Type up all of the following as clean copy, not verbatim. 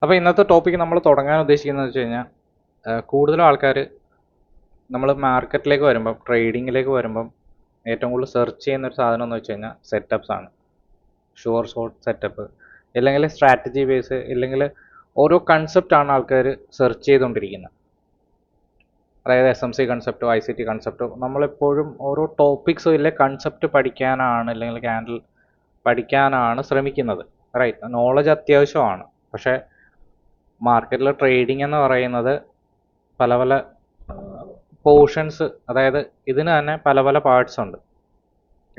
അപ്പോൾ ഇന്നത്തെ ടോപ്പിക്ക് നമ്മൾ തുടങ്ങാൻ ഉദ്ദേശിക്കുന്നത് വെച്ച് കഴിഞ്ഞാൽ കൂടുതലും ആൾക്കാർ നമ്മൾ മാർക്കറ്റിലേക്ക് വരുമ്പം ട്രേഡിങ്ങിലേക്ക് വരുമ്പം ഏറ്റവും കൂടുതൽ സെർച്ച് ചെയ്യുന്ന ഒരു സാധനം എന്ന് വെച്ച് കഴിഞ്ഞാൽ സെറ്റപ്സ് ആണ്. ഷുവർ ഷോട്ട് സെറ്റപ്പ്, ഇല്ലെങ്കിൽ സ്ട്രാറ്റജി ബേസ്, ഇല്ലെങ്കിൽ ഓരോ കൺസെപ്റ്റാണ് ആൾക്കാർ സെർച്ച് ചെയ്തുകൊണ്ടിരിക്കുന്നത്. അതായത് SMC കൺസെപ്റ്റോ ICT കൺസെപ്റ്റോ, നമ്മളെപ്പോഴും ഓരോ ടോപ്പിക്സോ ഇല്ലേ കൺസെപ്റ്റ് പഠിക്കാനാണ് അല്ലെങ്കിൽ ക്യാൻഡിൽ പഠിക്കാനാണ് ശ്രമിക്കുന്നത്. റൈറ്റ്, നോളജ് അത്യാവശ്യമാണ്. പക്ഷേ മാർക്കറ്റിൽ ട്രേഡിംഗ് എന്ന് പറയുന്നത് പല പല പോർഷൻസ്, അതായത് ഇതിന് തന്നെ പല പല പാർട്സ് ഉണ്ട്.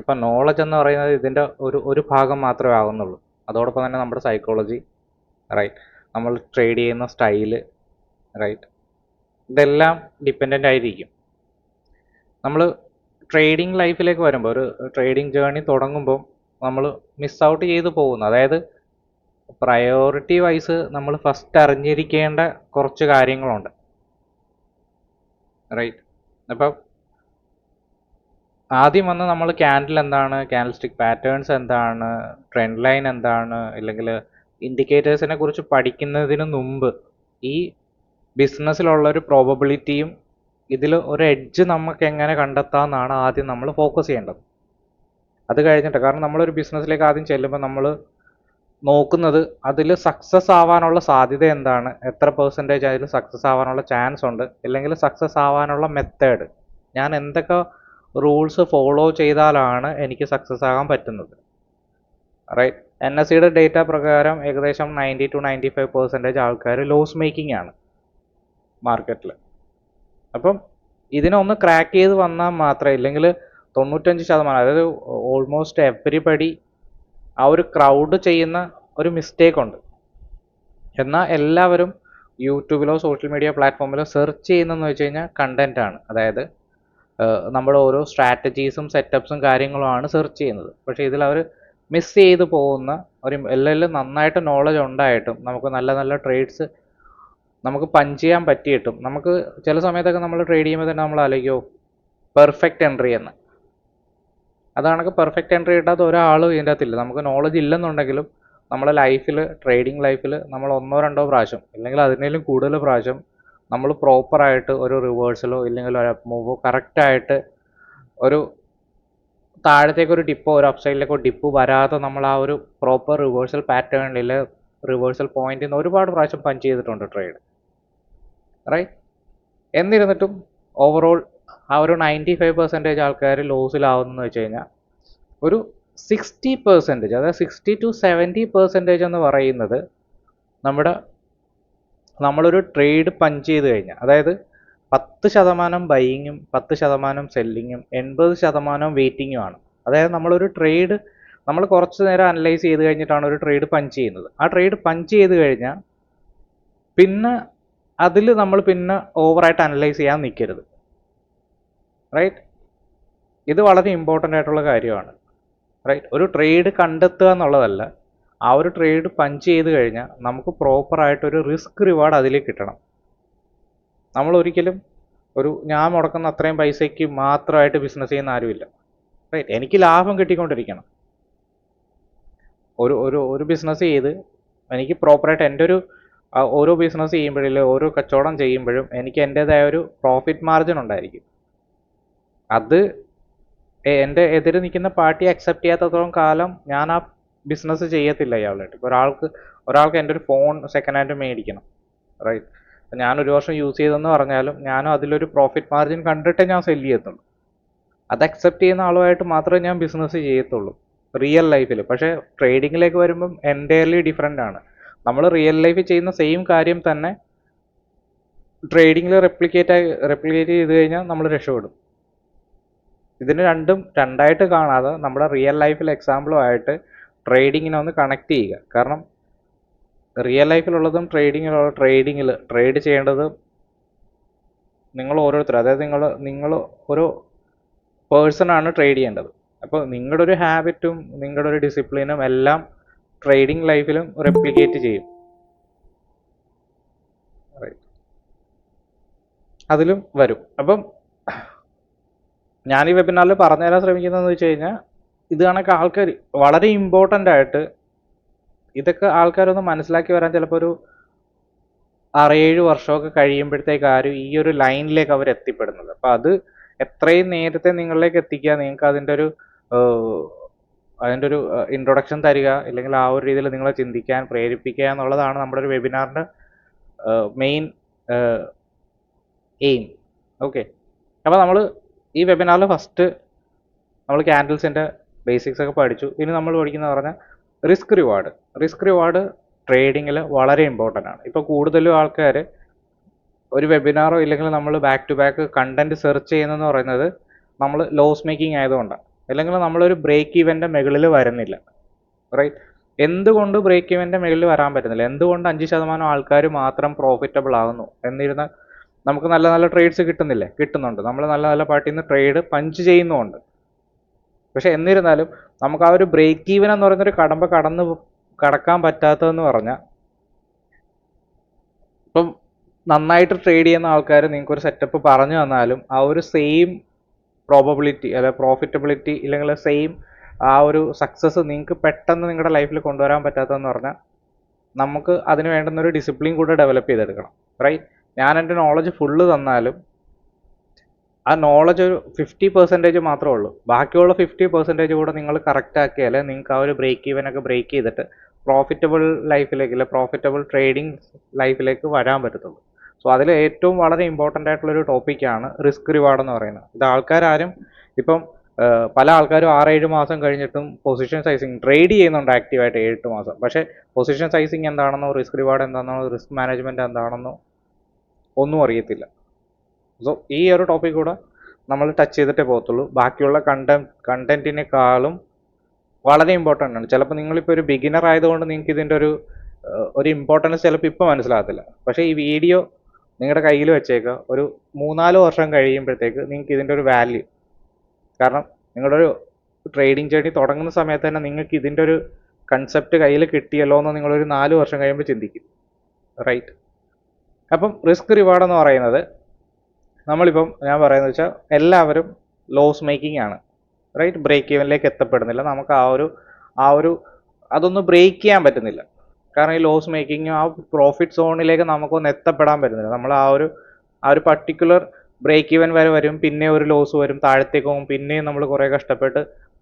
ഇപ്പം നോളജ് എന്ന് പറയുന്നത് ഇതിൻ്റെ ഒരു ഭാഗം മാത്രമേ ആകുന്നുള്ളൂ. അതോടൊപ്പം തന്നെ നമ്മുടെ സൈക്കോളജി, റൈറ്റ്, നമ്മൾ ട്രേഡ് ചെയ്യുന്ന സ്റ്റൈല്, റൈറ്റ്, ഇതെല്ലാം ഡിപ്പെൻഡൻ്റ് ആയിരിക്കും. നമ്മൾ ട്രേഡിംഗ് ലൈഫിലേക്ക് വരുമ്പോൾ, ഒരു ട്രേഡിംഗ് ജേർണി തുടങ്ങുമ്പോൾ നമ്മൾ മിസ് ഔട്ട് ചെയ്തു പോകുന്നു. അതായത് പ്രയോറിറ്റി വൈസ് നമ്മൾ ഫസ്റ്റ് അറിഞ്ഞിരിക്കേണ്ട കുറച്ച് കാര്യങ്ങളുണ്ട്. റൈറ്റ്, അപ്പം ആദ്യം വന്ന് നമ്മൾ ക്യാൻഡിൽ എന്താണ്, ക്യാൻഡിൽ സ്റ്റിക്ക് പാറ്റേൺസ് എന്താണ്, ട്രെൻഡ് ലൈൻ എന്താണ്, ഇല്ലെങ്കിൽ ഇൻഡിക്കേറ്റേഴ്സിനെ കുറിച്ച് പഠിക്കുന്നതിന് മുമ്പ് ഈ ബിസിനസ്സിലുള്ളൊരു പ്രോബബിലിറ്റിയും ഇതിൽ ഒരു എഡ്ജ് നമുക്ക് എങ്ങനെ കണ്ടെത്താമെന്നാണ് ആദ്യം നമ്മൾ ഫോക്കസ് ചെയ്യേണ്ടത്. അത് കഴിഞ്ഞിട്ട്, കാരണം നമ്മളൊരു ബിസിനസ്സിലേക്ക് ആദ്യം ചെല്ലുമ്പോൾ നമ്മൾ നോക്കുന്നത് അതിൽ സക്സസ് ആവാനുള്ള സാധ്യത എന്താണ്, എത്ര പെർസെൻറ്റേജ് അതിൽ സക്സസ് ആവാനുള്ള ചാൻസ് ഉണ്ട്, ഇല്ലെങ്കിൽ സക്സസ് ആവാനുള്ള മെത്തേഡ്, ഞാൻ എന്തൊക്കെ റൂൾസ് ഫോളോ ചെയ്താലാണ് എനിക്ക് സക്സസ് ആകാൻ പറ്റുന്നത്. റൈറ്റ്, NSEയുടെ ഡേറ്റ പ്രകാരം ഏകദേശം 90 to 95% ആൾക്കാർ ലോസ് മേക്കിംഗ് ആണ് മാർക്കറ്റിൽ. അപ്പം ഇതിനൊന്ന് ക്രാക്ക് ചെയ്ത് വന്നാൽ മാത്രമേ, ഇല്ലെങ്കിൽ 95%, അതായത് ഓൾമോസ്റ്റ് എവരിബഡി ആ ഒരു ക്രൗഡ് ചെയ്യുന്ന ഒരു മിസ്റ്റേക്ക് ഉണ്ട്. എന്നാൽ എല്ലാവരും യൂട്യൂബിലോ സോഷ്യൽ മീഡിയ പ്ലാറ്റ്ഫോമിലോ സെർച്ച് ചെയ്യുന്നതെന്ന് വെച്ച് കഴിഞ്ഞാൽ കണ്ടന്റ് ആണ്. അതായത് നമ്മുടെ ഓരോ സ്ട്രാറ്റജീസും സെറ്റപ്സും കാര്യങ്ങളുമാണ് സെർച്ച് ചെയ്യുന്നത്. പക്ഷേ ഇതിൽ അവർ മിസ് ചെയ്ത് പോകുന്ന ഒരു, എല്ലാം നന്നായിട്ട് നോളജ് ഉണ്ടായിട്ടും നമുക്ക് നല്ല നല്ല ട്രേഡ്സ് നമുക്ക് പഞ്ച് ചെയ്യാൻ പറ്റിയിട്ടും, നമുക്ക് ചില സമയത്തൊക്കെ നമ്മൾ ട്രേഡ് ചെയ്യുമ്പോൾ തന്നെ നമ്മൾ ആലോചിക്കുമോ പെർഫെക്റ്റ് എൻട്രി എന്ന്. അതാണെങ്കിൽ പെർഫെക്റ്റ് എൻട്രി കിട്ടാത്ത ഒരാളും ഇതിൻ്റെ അകത്തില്ല. നമുക്ക് നോളജ് ഇല്ലെന്നുണ്ടെങ്കിലും നമ്മുടെ ലൈഫിൽ, ട്രേഡിംഗ് ലൈഫിൽ നമ്മൾ 1-2 പ്രാവശ്യം, അല്ലെങ്കിൽ അതിനേലും കൂടുതൽ പ്രാവശ്യം നമ്മൾ പ്രോപ്പറായിട്ട് ഒരു റിവേഴ്സലോ ഇല്ലെങ്കിൽ ഒരു അപ്പ് മൂവോ കറക്റ്റായിട്ട്, ഒരു താഴത്തേക്കൊരു ഡിപ്പോ ഒരു അപ്സൈഡിലേക്കോ ഡിപ്പ് വരാതെ നമ്മൾ ആ ഒരു പ്രോപ്പർ റിവേഴ്സൽ പാറ്റേണിൽ, റിവേഴ്സൽ പോയിന്റിൽ നിന്ന് ഒരുപാട് പ്രാവശ്യം പഞ്ച് ചെയ്തിട്ടുണ്ട് ട്രേഡ്. റൈറ്റ്, എന്നിരുന്നിട്ടും ഓവറോൾ ആ ഒരു 95% ആൾക്കാർ ലോസിലാവുന്നതെന്ന് വെച്ച് കഴിഞ്ഞാൽ ഒരു 60%, അതായത് 60 to 70% എന്ന് പറയുന്നത് നമ്മളൊരു ട്രേഡ് പഞ്ച് ചെയ്ത് കഴിഞ്ഞാൽ, അതായത് 10% ബൈയിങ്ങും 10% സെല്ലിങ്ങും 80% വെയിറ്റിങ്ങും ആണ്. അതായത് നമ്മളൊരു ട്രേഡ് നമ്മൾ കുറച്ച് നേരം അനലൈസ് ചെയ്ത് കഴിഞ്ഞിട്ടാണ് ഒരു ട്രേഡ് പഞ്ച് ചെയ്യുന്നത്. ആ ട്രേഡ് പഞ്ച് ചെയ്ത് കഴിഞ്ഞാൽ പിന്നെ അതിൽ നമ്മൾ പിന്നെ ഓവറായിട്ട് അനലൈസ് ചെയ്യാൻ നിൽക്കരുത്. റൈറ്റ്, ഇത് വളരെ ഇമ്പോർട്ടൻ്റ് ആയിട്ടുള്ള കാര്യമാണ്. റൈറ്റ്, ഒരു ട്രേഡ് കണ്ടെത്തുക എന്നുള്ളതല്ല, ആ ഒരു ട്രേഡ് പഞ്ച് ചെയ്ത് കഴിഞ്ഞാൽ നമുക്ക് പ്രോപ്പറായിട്ടൊരു റിസ്ക് റിവാർഡ് അതിലേക്ക് കിട്ടണം. നമ്മൾ ഒരിക്കലും ഞാൻ മുടക്കുന്ന അത്രയും പൈസയ്ക്ക് മാത്രമായിട്ട് ബിസിനസ് ചെയ്യുന്ന ആരുമില്ല. റൈറ്റ്, എനിക്ക് ലാഭം കിട്ടിക്കൊണ്ടിരിക്കണം. ഒരു ബിസിനസ് ചെയ്ത് എനിക്ക് പ്രോപ്പറായിട്ട് എൻ്റെ ഓരോ ബിസിനസ് ചെയ്യുമ്പോഴില്ല, ഓരോ കച്ചവടം ചെയ്യുമ്പോഴും എനിക്ക് എൻ്റേതായ ഒരു പ്രോഫിറ്റ് മാർജിൻ ഉണ്ടായിരിക്കും. അത് എൻ്റെ എതിര് നിൽക്കുന്ന പാർട്ടി അക്സെപ്റ്റ് ചെയ്യാത്തത്തോളം കാലം ഞാൻ ആ ബിസിനസ് ചെയ്യത്തില്ല ഇയാളായിട്ട്. ഇപ്പോൾ ഒരാൾക്ക് എൻ്റെ ഒരു ഫോൺ സെക്കൻഡ് ഹാൻഡ് മേടിക്കണം. റൈറ്റ്, ഞാൻ 1 വർഷം യൂസ് ചെയ്തെന്ന് പറഞ്ഞാലും ഞാനും അതിലൊരു പ്രോഫിറ്റ് മാർജിൻ കണ്ടിട്ടേ ഞാൻ സെല് ചെയ്യത്തുള്ളൂ. അത് അക്സെപ്റ്റ് ചെയ്യുന്ന ആളുമായിട്ട് മാത്രമേ ഞാൻ ബിസിനസ് ചെയ്യത്തുള്ളൂ റിയൽ ലൈഫിൽ. പക്ഷേ ട്രേഡിങ്ങിലേക്ക് വരുമ്പം എൻറ്റയർലി ഡിഫറെൻ്റ് ആണ്. നമ്മൾ റിയൽ ലൈഫിൽ ചെയ്യുന്ന സെയിം കാര്യം തന്നെ ട്രേഡിങ്ങിൽ റെപ്ലിക്കേറ്റ് ചെയ്ത് കഴിഞ്ഞാൽ നമ്മൾ രക്ഷപ്പെടും. ഇതിന് രണ്ടായിട്ട് കാണാതെ നമ്മുടെ റിയൽ ലൈഫിൽ എക്സാമ്പിളുമായിട്ട് ട്രേഡിങ്ങിനെ ഒന്ന് കണക്ട് ചെയ്യുക. കാരണം റിയൽ ലൈഫിലുള്ളതും ട്രേഡിങ്ങിൽ ട്രേഡ് ചെയ്യേണ്ടത് നിങ്ങൾ ഓരോരുത്തരും, അതായത് നിങ്ങൾ ഓരോ പേഴ്സണാണ് ട്രേഡ് ചെയ്യേണ്ടത്. അപ്പോൾ നിങ്ങളുടെ ഒരു ഹാബിറ്റും നിങ്ങളുടെ ഒരു ഡിസിപ്ലിനും എല്ലാം ട്രേഡിംഗ് ലൈഫിലും റെപ്ലിക്കേറ്റ് ചെയ്യും. അതിലും വരും. അപ്പം ഞാൻ ഈ വെബിനാറിൽ പറഞ്ഞുതരാൻ ശ്രമിക്കുന്നതെന്ന് വെച്ച് കഴിഞ്ഞാൽ, ഇത് കണക്ക് ആൾക്കാർ വളരെ ഇമ്പോർട്ടൻ്റ് ആയിട്ട് ഇതൊക്കെ ആൾക്കാരൊന്ന് മനസ്സിലാക്കി വരാൻ ചിലപ്പോൾ 6-7 വർഷമൊക്കെ കഴിയുമ്പോഴത്തേക്കാരും ഈ ഒരു ലൈനിലേക്ക് അവർ എത്തിപ്പെടുന്നത്. അപ്പോൾ അത് എത്രയും നേരത്തെ നിങ്ങളിലേക്ക് എത്തിക്കുക, നിങ്ങൾക്ക് അതിൻ്റെ ഒരു ഇൻട്രൊഡക്ഷൻ തരിക, ഇല്ലെങ്കിൽ ആ ഒരു രീതിയിൽ നിങ്ങളെ ചിന്തിക്കാൻ പ്രേരിപ്പിക്കുക എന്നുള്ളതാണ് നമ്മുടെ ഒരു വെബിനാറിൻ്റെ മെയിൻ എയിം. ഓക്കെ, അപ്പോൾ നമ്മൾ ഈ വെബിനാറിൽ ഫസ്റ്റ് നമ്മൾ ക്യാൻഡിൽസിൻ്റെ ബേസിക്സ് ഒക്കെ പഠിച്ചു. ഇനി നമ്മൾ പഠിക്കുന്നത് പറഞ്ഞാൽ റിസ്ക് റിവാർഡ് ട്രേഡിങ്ങിൽ വളരെ ഇമ്പോർട്ടൻ്റ് ആണ്. ഇപ്പോൾ കൂടുതലും ആൾക്കാർ ഒരു വെബിനാറോ ഇല്ലെങ്കിൽ നമ്മൾ back to back content search ചെയ്യുന്നതെന്ന് പറയുന്നത് നമ്മൾ ലോസ് മേക്കിംഗ് ആയതുകൊണ്ടാണ്, അല്ലെങ്കിൽ നമ്മളൊരു ബ്രേക്ക് ഈവൻ്റെ മുകളിൽ വരുന്നില്ല. റൈറ്റ്? എന്തുകൊണ്ട് ബ്രേക്ക് ഈവൻ്റെ മുകളിൽ വരാൻ പറ്റുന്നില്ല, എന്തുകൊണ്ട് 5% ആൾക്കാർ മാത്രം പ്രോഫിറ്റബിൾ ആകുന്നു എന്നിരുന്നാൽ നമുക്ക് നല്ല നല്ല ട്രേഡ്സ് കിട്ടുന്നുണ്ട്, നമ്മൾ നല്ല നല്ല പാർട്ടിയിൽ നിന്ന് ട്രേഡ് പഞ്ച് ചെയ്യുന്നുമുണ്ട്. പക്ഷെ എന്നിരുന്നാലും നമുക്ക് ആ ഒരു ബ്രേക്ക് ഈവൻ എന്ന് പറയുന്നൊരു കടക്കാൻ പറ്റാത്തതെന്ന് പറഞ്ഞാൽ, ഇപ്പം നന്നായിട്ട് ട്രേഡ് ചെയ്യുന്ന ആൾക്കാർ നിങ്ങൾക്കൊരു സെറ്റപ്പ് പറഞ്ഞു തന്നാലും ആ ഒരു സെയിം പ്രോബബിലിറ്റി അല്ലെ പ്രോഫിറ്റബിലിറ്റി ഇല്ലെങ്കിൽ സെയിം ആ ഒരു സക്സസ് നിങ്ങൾക്ക് പെട്ടെന്ന് നിങ്ങളുടെ ലൈഫിൽ കൊണ്ടുവരാൻ പറ്റാത്തതെന്ന് പറഞ്ഞാൽ നമുക്ക് അതിന് വേണ്ടുന്നൊരു ഡിസിപ്ലിൻ കൂടെ ഡെവലപ്പ് ചെയ്തെടുക്കണം. റൈറ്റ്? ഞാൻ എൻ്റെ നോളജ് ഫുള്ള് തന്നാലും ആ നോളജ് ഒരു 50% മാത്രമേ ഉള്ളൂ. ബാക്കിയുള്ള 50% കൂടെ നിങ്ങൾ കറക്റ്റ് ആക്കിയാൽ നിങ്ങൾക്ക് ആ ഒരു ബ്രേക്ക് ഈവനൊക്കെ ബ്രേക്ക് ചെയ്തിട്ട് പ്രോഫിറ്റബിൾ ലൈഫിലേക്ക് അല്ലെ പ്രോഫിറ്റബിൾ ട്രേഡിംഗ് ലൈഫിലേക്ക് വരാൻ പറ്റത്തുള്ളൂ. സോ അതിൽ ഏറ്റവും വളരെ ഇമ്പോർട്ടൻ്റ് ആയിട്ടുള്ളൊരു ടോപ്പിക്കാണ് റിസ്ക് റിവാർഡ് എന്ന് പറയുന്നത്. ഇത് ആൾക്കാരും ഇപ്പം പല ആൾക്കാരും 6-7 മാസം കഴിഞ്ഞിട്ടും പൊസിഷൻ സൈസിങ് ട്രേഡ് ചെയ്യുന്നുണ്ട് ആക്റ്റീവായിട്ട് 7-8 മാസം. പക്ഷേ പൊസിഷൻ സൈസിങ് എന്താണെന്നോ റിസ്ക് റിവാർഡ് എന്താണെന്നോ റിസ്ക് മാനേജ്മെൻറ്റ് എന്താണെന്നോ ഒന്നും അറിയത്തില്ല. സോ ഈ ഒരു ടോപ്പിക് കൂടെ നമ്മൾ ടച്ച് ചെയ്തിട്ടേ പോകത്തുള്ളൂ. ബാക്കിയുള്ള കണ്ടന്റിനേക്കാളും വളരെ ഇമ്പോർട്ടൻ്റ് ആണ്. ചിലപ്പോൾ നിങ്ങളിപ്പോൾ ഒരു ബിഗിനർ ആയതുകൊണ്ട് നിങ്ങൾക്ക് ഇതിൻ്റെ ഒരു ഇമ്പോർട്ടൻസ് ചിലപ്പോൾ ഇപ്പോൾ മനസ്സിലാകത്തില്ല. പക്ഷേ ഈ വീഡിയോ നിങ്ങളുടെ കയ്യിൽ വെച്ചേക്കുക, ഒരു 3-4 വർഷം കഴിയുമ്പോഴത്തേക്ക് നിങ്ങൾക്ക് ഇതിൻ്റെ ഒരു വാല്യൂ, കാരണം നിങ്ങളുടെ ഒരു ട്രേഡിംഗ് ജേർണി തുടങ്ങുന്ന സമയത്ത് തന്നെ നിങ്ങൾക്ക് ഇതിൻ്റെ ഒരു കൺസെപ്റ്റ് കയ്യിൽ കിട്ടിയല്ലോ എന്ന് നിങ്ങളൊരു 4 വർഷം കഴിയുമ്പോൾ ചിന്തിക്കും. റൈറ്റ്? അപ്പം റിസ്ക് റിവാർഡ് എന്ന് പറയുന്നത് നമ്മളിപ്പം ഞാൻ പറയുന്നത് വെച്ചാൽ എല്ലാവരും ലോസ് മേക്കിംഗ് ആണ്. റൈറ്റ്? ബ്രേക്ക് ഈവനിലേക്ക് എത്തപ്പെടുന്നില്ല. നമുക്ക് ആ ഒരു അതൊന്ന് ബ്രേക്ക് ചെയ്യാൻ പറ്റുന്നില്ല. കാരണം ഈ ലോസ് മേക്കിങ്ങും ആ പ്രോഫിറ്റ് സോണിലേക്ക് നമുക്കൊന്ന് എത്തപ്പെടാൻ പറ്റുന്നില്ല. നമ്മൾ ആ ഒരു പർട്ടിക്കുലർ ബ്രേക്ക് ഈവൻ വരെ വരും, പിന്നെ ഒരു ലോസ് വരും, താഴത്തേക്ക് പോകും, പിന്നെയും നമ്മൾ കുറേ കഷ്ടപ്പെട്ട്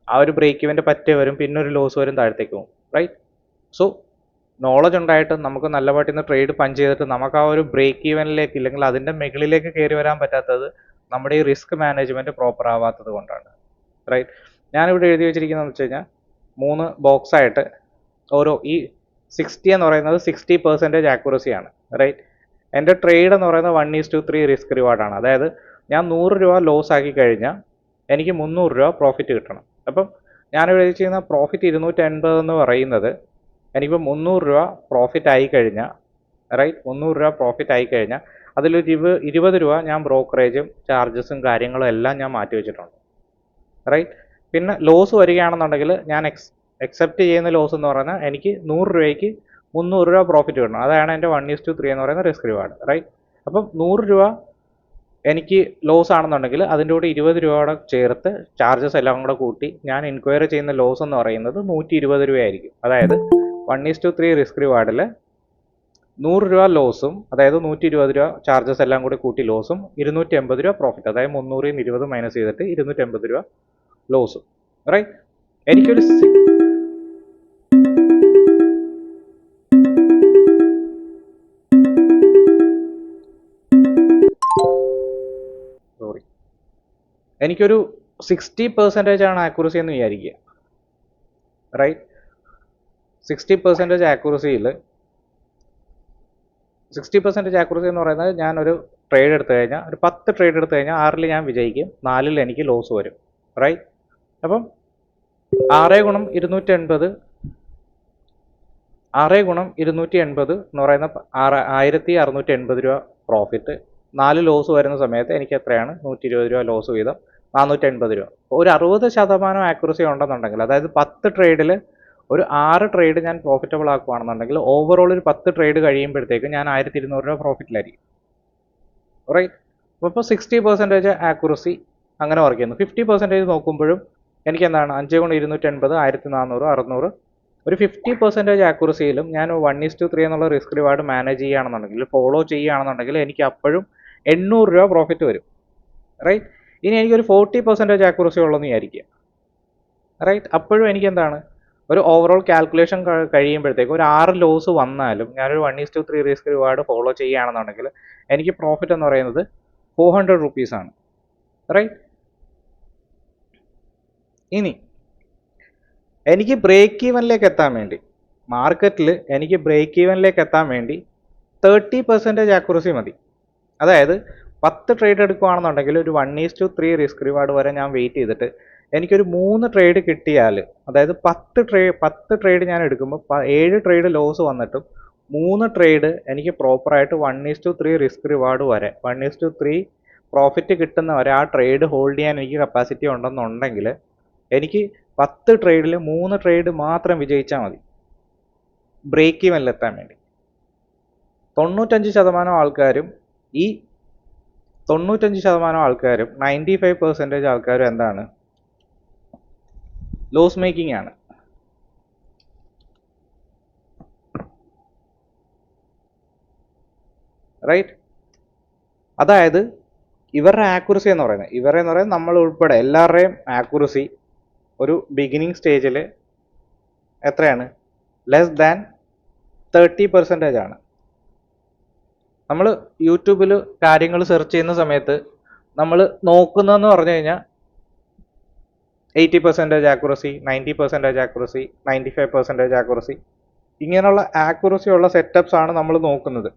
ആ ഒരു ബ്രേക്ക് ഈവൻ്റെ പറ്റേ വരും, പിന്നെ ഒരു ലോസ് വരും, താഴത്തേക്ക് പോകും. റൈറ്റ്? സോ നോളജ് ഉണ്ടായിട്ട് നമുക്ക് നല്ല പാട്ടിൽ നിന്ന് ട്രേഡ് പഞ്ച് ചെയ്തിട്ട് നമുക്ക് ആ ഒരു ബ്രേക്ക് ഈവനിലേക്ക് ഇല്ലെങ്കിൽ അതിൻ്റെ മുകളിലേക്ക് കയറി വരാൻ പറ്റാത്തത് നമ്മുടെ ഈ റിസ്ക് മാനേജ്മെൻറ്റ് പ്രോപ്പർ ആവാത്തത് കൊണ്ടാണ്. റൈറ്റ്? ഞാനിവിടെ എഴുതി വെച്ചിരിക്കുന്നതെന്ന് വെച്ച് കഴിഞ്ഞാൽ 3 ബോക്സായിട്ട് ഓരോ ഈ 60 എന്ന് പറയുന്നത് 60% ആക്യുറസിയാണ്. റൈറ്റ്? എൻ്റെ ട്രേഡ് എന്ന് പറയുന്നത് 1:3 റിസ്ക് റിവാർഡാണ്. അതായത് ഞാൻ 100 രൂപ ലോസ് ആക്കി കഴിഞ്ഞാൽ എനിക്ക് 300 രൂപ പ്രോഫിറ്റ് കിട്ടണം. അപ്പം ഞാനിവിടെ ചെയ്യുന്ന പ്രോഫിറ്റ് 280 എന്ന് പറയുന്നത് എനിക്കിപ്പോൾ 300 രൂപ പ്രോഫിറ്റ് ആയി കഴിഞ്ഞാൽ, റൈറ്റ്, 300 രൂപ പ്രോഫിറ്റ് ആയി കഴിഞ്ഞാൽ അതിലൊരു 20 രൂപ ഞാൻ ബ്രോക്കറേജും ചാർജസും കാര്യങ്ങളും എല്ലാം ഞാൻ മാറ്റി വെച്ചിട്ടുണ്ട്. റൈറ്റ്? പിന്നെ ലോസ് വരികയാണെന്നുണ്ടെങ്കിൽ ഞാൻ എക്സെപ്റ്റ് ചെയ്യുന്ന ലോസ് എന്ന് പറഞ്ഞാൽ എനിക്ക് 100 രൂപയ്ക്ക് 300 രൂപ പ്രോഫിറ്റ് കിട്ടണം. അതാണ് എൻ്റെ 1:3 എന്ന് പറയുന്ന റിസ്ക് റിവാർഡ്. റൈറ്റ്? അപ്പം 100 രൂപ എനിക്ക് ലോസ് ആണെന്നുണ്ടെങ്കിൽ അതിൻ്റെ കൂടെ 20 രൂപയുടെ ചേർത്ത് ചാർജസ് എല്ലാം കൂടെ കൂട്ടി ഞാൻ എൻക്വയറി ചെയ്യുന്ന ലോസ് എന്ന് പറയുന്നത് 120 രൂപയായിരിക്കും. അതായത് 1:3 റിസ്ക് റിവാർഡിൽ 100 രൂപ ലോസും, അതായത് 120 രൂപ ചാർജസ് എല്ലാം കൂടി കൂട്ടി ലോസും, 280 രൂപ പ്രോഫിറ്റ്, അതായത് 300 20 മൈനസ് ചെയ്തിട്ട് 280 രൂപ ലോസും. റൈറ്റ്? എനിക്കൊരു എനിക്കൊരു 60% ആണ് ആക്യുറസി എന്ന് വിചാരിക്കുക. റൈറ്റ്? 60% ആക്യുറസിയിൽ 60% ആക്യുറസി എന്ന് പറയുന്നത് ഞാനൊരു ട്രേഡ് എടുത്തു കഴിഞ്ഞാൽ, ഒരു 10 ട്രേഡ് എടുത്തു കഴിഞ്ഞാൽ 6ൽ ഞാൻ വിജയിക്കും, 4ൽ എനിക്ക് ലോസ് വരും. റൈറ്റ്? അപ്പം 6 ഗുണം 280 എന്ന് പറയുന്ന 1680 രൂപ പ്രോഫിറ്റ്, 4 ലോസ് വരുന്ന സമയത്ത് എനിക്ക് എത്രയാണ്? 120 രൂപ ലോസ് വീതം 480 രൂപ. ഒരു 60% ആക്യുറസി ഉണ്ടെന്നുണ്ടെങ്കിൽ, അതായത് 10 ട്രേഡിൽ ഒരു 6 ട്രേഡ് ഞാൻ പ്രോഫിറ്റബിൾ ആക്കുകയാണെന്നുണ്ടെങ്കിൽ ഓവറോൾ ഒരു 10 ട്രേഡ് കഴിയുമ്പോഴത്തേക്ക് ഞാൻ 1200 രൂപ പ്രോഫിറ്റിലായിരിക്കും. റൈറ്റ്? അപ്പോൾ 60% ആക്യുറസി അങ്ങനെ വർക്ക് ചെയ്യുന്നു. 50% നോക്കുമ്പോഴും എനിക്ക് എന്താണ്? 5 ഗുണം 280 1400, 600, ഒരു 50% ആക്യുറസിയിലും ഞാൻ 1:3 എന്നുള്ള റിസ്ക് റിവാർഡ് മാനേജ് ചെയ്യുകയാണെന്നുണ്ടെങ്കിൽ, ഫോളോ ചെയ്യുകയാണെന്നുണ്ടെങ്കിൽ എനിക്ക് അപ്പോഴും 800 രൂപ പ്രോഫിറ്റ് വരും. റൈറ്റ്? ഇനി എനിക്കൊരു 40% ആക്യുറസി ഉള്ളതെന്ന് വിചാരിക്കുക. റൈറ്റ്? അപ്പോഴും എനിക്ക് എന്താണ്, ഒരു ഓവറോൾ കാൽക്കുലേഷൻ കഴിയുമ്പോഴത്തേക്ക് ഒരു 6 ലോസ് വന്നാലും ഞാനൊരു 1:3 റിസ്ക് റിവാർഡ് ഫോളോ ചെയ്യുകയാണെന്നുണ്ടെങ്കിൽ എനിക്ക് പ്രോഫിറ്റ് എന്ന് പറയുന്നത് 400 റുപ്പീസാണ്. റൈറ്റ്? ഇനി എനിക്ക് ബ്രേക്ക് ഈവനിലേക്ക് എത്താൻ വേണ്ടി, മാർക്കറ്റിൽ എനിക്ക് ബ്രേക്ക് ഈവനിലേക്ക് എത്താൻ വേണ്ടി 30% ആക്യുറസി മതി. അതായത് 10 ട്രേഡ് എടുക്കുകയാണെന്നുണ്ടെങ്കിൽ ഒരു 1:3 റിസ്ക് റിവാർഡ് വരെ ഞാൻ വെയിറ്റ് ചെയ്തിട്ട് എനിക്കൊരു 3 ട്രേഡ് കിട്ടിയാൽ, അതായത് 10 ട്രേഡ് ഞാൻ എടുക്കുമ്പോൾ 7 ട്രേഡ് ലോസ് വന്നിട്ടും 3 ട്രേഡ് എനിക്ക് പ്രോപ്പറായിട്ട് 1:3 റിസ്ക് റിവാർഡ് വരെ 1:3 പ്രോഫിറ്റ് കിട്ടുന്നവരെ ആ ട്രേഡ് ഹോൾഡ് ചെയ്യാൻ എനിക്ക് കപ്പാസിറ്റി ഉണ്ടെന്നുണ്ടെങ്കിൽ എനിക്ക് 10 ട്രേഡിൽ 3 ട്രേഡ് മാത്രം വിജയിച്ചാൽ മതി ബ്രേക്ക് ഈവനിലെത്താൻ വേണ്ടി. 95% ആൾക്കാരും 95% ആൾക്കാരും എന്താണ്, ലോസ് മേക്കിംഗ് ആണ്. റൈറ്റ്? അതായത് ഇവരുടെ ആക്യുറസി എന്ന് പറയുന്നത് നമ്മൾ ഉൾപ്പെടെ എല്ലാവരുടെയും ആക്യുറസി ഒരു ബിഗിനിങ് സ്റ്റേജിൽ എത്രയാണ്, ലെസ് ദാൻ 30% ആണ്. നമ്മൾ യൂട്യൂബിൽ കാര്യങ്ങൾ സെർച്ച് ചെയ്യുന്ന സമയത്ത് നമ്മൾ നോക്കുന്നതെന്ന് പറഞ്ഞു കഴിഞ്ഞാൽ 80% ആക്യുറസി, 90% ആക്യുറസി, 95% ആക്യുറസി, ഇങ്ങനെയുള്ള ആക്യുറസി ഉള്ള സെറ്റപ്സ് ആണ് നമ്മൾ നോക്കുന്നത്.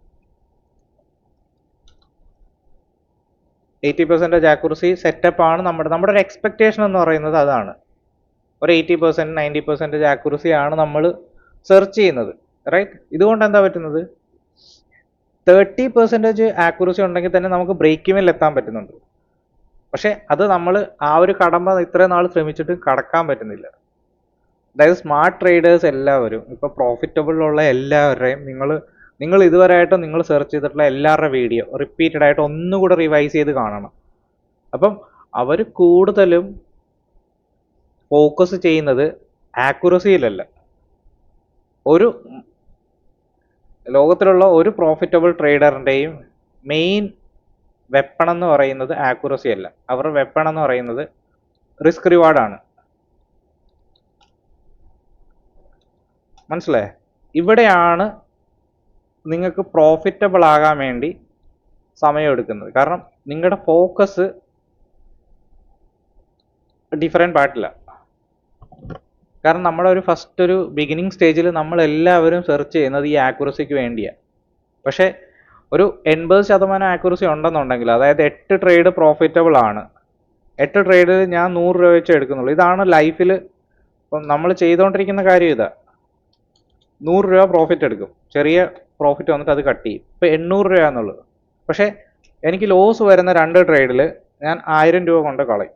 80% ആക്യുറസി സെറ്റപ്പ് ആണ് നമ്മുടെ ഒരു എക്സ്പെക്റ്റേഷൻ എന്ന് പറയുന്നത്. അതാണ് ഒരു 80% 90% ആക്യുറസി ആണ് നമ്മൾ സെർച്ച് ചെയ്യുന്നത്. റൈറ്റ്? ഇതുകൊണ്ട് എന്താ പറ്റുന്നത്, 30% ആക്യുറസി ഉണ്ടെങ്കിൽ തന്നെ നമുക്ക് ബ്രേക്ക് ഈവനിൽ എത്താൻ പറ്റുന്നുണ്ട്. പക്ഷെ അത് നമ്മൾ ആ ഒരു കടമ്പ ഇത്രയും നാൾ ശ്രമിച്ചിട്ട് കടക്കാൻ പറ്റുന്നില്ല. അതായത് സ്മാർട്ട് ട്രേഡേഴ്സ് എല്ലാവരും, ഇപ്പോൾ പ്രോഫിറ്റബിൾ ഉള്ള എല്ലാവരുടെയും നിങ്ങൾ ഇതുവരെയായിട്ടും നിങ്ങൾ സെർച്ച് ചെയ്തിട്ടുള്ള എല്ലാവരുടെ വീഡിയോ റിപ്പീറ്റഡ് ആയിട്ട് ഒന്നുകൂടെ റിവൈസ് ചെയ്ത് കാണണം. അപ്പം അവർ കൂടുതലും ഫോക്കസ് ചെയ്യുന്നത് ആക്യുറസിയിലല്ല. ലോകത്തിലുള്ള ഒരു പ്രോഫിറ്റബിൾ ട്രേഡറിൻ്റെയും മെയിൻ വെപ്പൺ എന്ന് പറയുന്നത് ആക്യുറസി അല്ല. അവരുടെ വെപ്പൺ എന്ന് പറയുന്നത് റിസ്ക് റിവാർഡാണ്. മനസ്സിലായേ? ഇവിടെയാണ് നിങ്ങൾക്ക് പ്രോഫിറ്റബിൾ ആകാൻ വേണ്ടി സമയമെടുക്കുന്നത്. കാരണം നിങ്ങളുടെ ഫോക്കസ് ഡിഫറെൻറ്റ് പാർട്ടില്ല. കാരണം നമ്മുടെ ഒരു ബിഗിനിങ് സ്റ്റേജിൽ നമ്മളെല്ലാവരും സെർച്ച് ചെയ്യുന്നത് ഈ ആക്യുറസിക്ക് വേണ്ടിയാണ്. പക്ഷേ ഒരു 80% ആക്യുറസി ഉണ്ടെന്നുണ്ടെങ്കിൽ, അതായത് 8 ട്രേഡ് പ്രോഫിറ്റബിൾ ആണ്, 8 ട്രേഡ് ഞാൻ 100 രൂപ വെച്ച് എടുക്കുന്നുള്ളൂ. ഇതാണ് ലൈഫിൽ ഇപ്പം നമ്മൾ ചെയ്തുകൊണ്ടിരിക്കുന്ന കാര്യം. 100 രൂപ പ്രോഫിറ്റ് എടുക്കും, ചെറിയ പ്രോഫിറ്റ് വന്നിട്ട് അത് കട്ട് ചെയ്യും. ഇപ്പോൾ 800 രൂപ എന്നുള്ളത്. പക്ഷേ എനിക്ക് ലോസ് വരുന്ന 2 ട്രേഡിൽ ഞാൻ 1000 രൂപ കൊണ്ട് കളയും.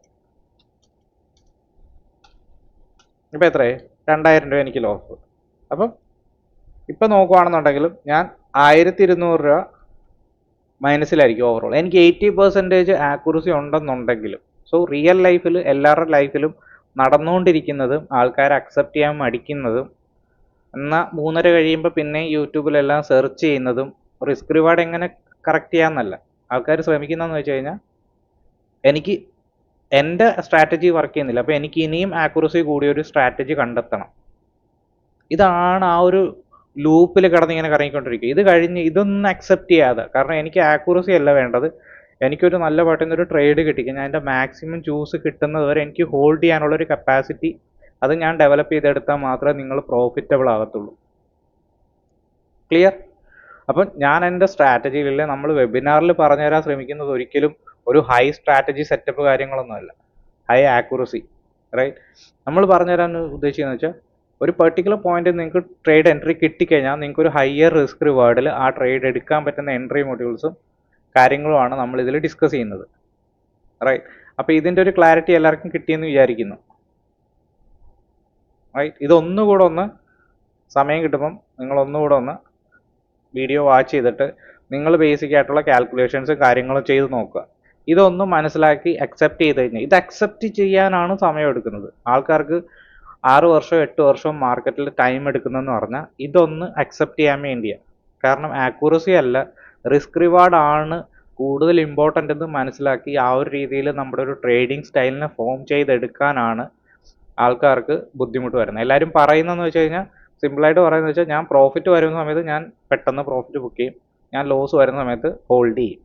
ഇപ്പം എത്രയായി? 2000 രൂപ എനിക്ക് ലോസ്. അപ്പം ഇപ്പം നോക്കുകയാണെന്നുണ്ടെങ്കിലും ഞാൻ 1200 രൂപ മൈനസിലായിരിക്കും ഓവറോൾ. എനിക്ക് 80% ആക്യുറസി ഉണ്ടെന്നുണ്ടെങ്കിലും. സോ റിയൽ ലൈഫിൽ എല്ലാവരുടെ ലൈഫിലും നടന്നുകൊണ്ടിരിക്കുന്നതും ആൾക്കാർ അക്സെപ്റ്റ് ചെയ്യാൻ മടിക്കുന്നതും, എന്നാൽ 3:30 കഴിയുമ്പോൾ പിന്നെ യൂട്യൂബിലെല്ലാം സെർച്ച് ചെയ്യുന്നതും റിസ്ക് റിവാർഡ് എങ്ങനെ കറക്റ്റ് ചെയ്യാമെന്നല്ല ആൾക്കാർ ശ്രമിക്കുന്നതെന്ന് വെച്ച് കഴിഞ്ഞാൽ, എനിക്ക് എൻ്റെ സ്ട്രാറ്റജി വർക്ക് ചെയ്യുന്നില്ല, അപ്പോൾ എനിക്ക് ഇനിയും ആക്യുറസി കൂടിയൊരു സ്ട്രാറ്റജി കണ്ടെത്തണം. ഇതാണ് ആ ഒരു ലൂപ്പിൽ കിടന്നിങ്ങനെ കറങ്ങിക്കൊണ്ടിരിക്കുക. ഇത് കഴിഞ്ഞ് ഇതൊന്നും അക്സെപ്റ്റ് ചെയ്യാതെ, കാരണം എനിക്ക് ആക്യുറസി അല്ല വേണ്ടത്, എനിക്കൊരു നല്ല പറ്റുന്നൊരു ട്രേഡ് കിട്ടിക്കുക, ഞാൻ എൻ്റെ മാക്സിമം ചൂസ് കിട്ടുന്നത് വരെ എനിക്ക് ഹോൾഡ് ചെയ്യാനുള്ളൊരു കപ്പാസിറ്റി അത് ഞാൻ ഡെവലപ്പ് ചെയ്തെടുത്താൽ മാത്രമേ നിങ്ങൾ പ്രോഫിറ്റബിൾ ആകത്തുള്ളൂ. ക്ലിയർ? അപ്പം ഞാൻ എൻ്റെ സ്ട്രാറ്റജിയിൽ, നമ്മൾ വെബിനാറിൽ പറഞ്ഞു തരാൻ ശ്രമിക്കുന്നത് ഒരിക്കലും ഒരു ഹൈ സ്ട്രാറ്റജി സെറ്റപ്പ് കാര്യങ്ങളൊന്നുമല്ല, ഹൈ ആക്യുറസി. റൈറ്റ്? നമ്മൾ പറഞ്ഞു തരാൻ ഉദ്ദേശിക്കുന്നത് വെച്ചാൽ, ഒരു പെർട്ടിക്കുലർ പോയിന്റിൽ നിങ്ങൾക്ക് ട്രേഡ് എൻട്രി കിട്ടിക്കഴിഞ്ഞാൽ നിങ്ങൾക്ക് ഒരു ഹയർ റിസ്ക് റിവാർഡിൽ ആ ട്രേഡ് എടുക്കാൻ പറ്റുന്ന എൻട്രി മൊഡ്യൂൾസും കാര്യങ്ങളുമാണ് നമ്മൾ ഇതിൽ ഡിസ്കസ് ചെയ്യുന്നത്. റൈറ്റ്? അപ്പോൾ ഇതിൻ്റെ ഒരു ക്ലാരിറ്റി എല്ലാവർക്കും കിട്ടിയെന്ന് വിചാരിക്കുന്നു. റൈറ്റ്? ഇതൊന്നുകൂടെ ഒന്ന് സമയം കിട്ടുമ്പം നിങ്ങളൊന്നുകൂടെ ഒന്ന് വീഡിയോ വാച്ച് ചെയ്തിട്ട് നിങ്ങൾ ബേസിക് ആയിട്ടുള്ള കാൽക്കുലേഷൻസും കാര്യങ്ങളും ചെയ്ത് നോക്കുക. ഇതൊന്നും മനസ്സിലാക്കി അക്സെപ്റ്റ് ചെയ്ത് കഴിഞ്ഞാൽ, ഇത് അക്സെപ്റ്റ് ചെയ്യാനാണ് സമയം എടുക്കുന്നത്. ആൾക്കാർക്ക് 6 വർഷമോ 8 വർഷവും മാർക്കറ്റിൽ ടൈം എടുക്കുന്നതെന്ന് പറഞ്ഞാൽ ഇതൊന്ന് അക്സെപ്റ്റ് ചെയ്യാൻ വേണ്ടിയാണ്. കാരണം ആക്യുറസി അല്ല, റിസ്ക് റിവാർഡ് ആണ് കൂടുതൽ ഇമ്പോർട്ടൻ്റ് എന്ന് മനസ്സിലാക്കി ആ ഒരു രീതിയിൽ നമ്മുടെ ഒരു ട്രേഡിംഗ് സ്റ്റൈലിനെ ഫോം ചെയ്തെടുക്കാനാണ് ആൾക്കാർക്ക് ബുദ്ധിമുട്ട് വരുന്നത്. എല്ലാവരും പറയുന്നതെന്ന് വെച്ച് കഴിഞ്ഞാൽ, സിമ്പിളായിട്ട് പറയുന്നത് വെച്ചാൽ, ഞാൻ പ്രോഫിറ്റ് വരുന്ന സമയത്ത് ഞാൻ പെട്ടെന്ന് പ്രോഫിറ്റ് ബുക്ക് ചെയ്യും, ഞാൻ ലോസ് വരുന്ന സമയത്ത് ഹോൾഡ് ചെയ്യും.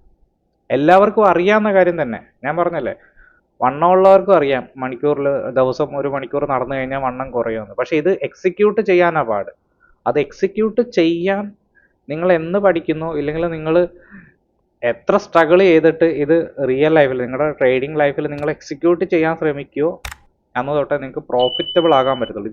എല്ലാവർക്കും അറിയാവുന്ന കാര്യം തന്നെ. ഞാൻ പറഞ്ഞല്ലേ, വണ്ണമുള്ളവർക്കും അറിയാം ദിവസം 1 മണിക്കൂർ നടന്നു കഴിഞ്ഞാൽ വണ്ണം കുറയുമെന്ന്. പക്ഷേ ഇത് എക്സിക്യൂട്ട് ചെയ്യാനാ പാട്. അത് എക്സിക്യൂട്ട് ചെയ്യാൻ നിങ്ങൾ എന്ന് പഠിക്കുന്നോ, ഇല്ലെങ്കിൽ നിങ്ങൾ എത്ര സ്ട്രഗിൾ ചെയ്തിട്ട് ഇത് റിയൽ ലൈഫിൽ, നിങ്ങളുടെ ട്രേഡിംഗ് ലൈഫിൽ നിങ്ങൾ എക്സിക്യൂട്ട് ചെയ്യാൻ ശ്രമിക്കുകയോ അന്ന് തൊട്ടേ നിങ്ങൾക്ക് പ്രോഫിറ്റബിൾ ആകാൻ പറ്റത്തുള്ളൂ.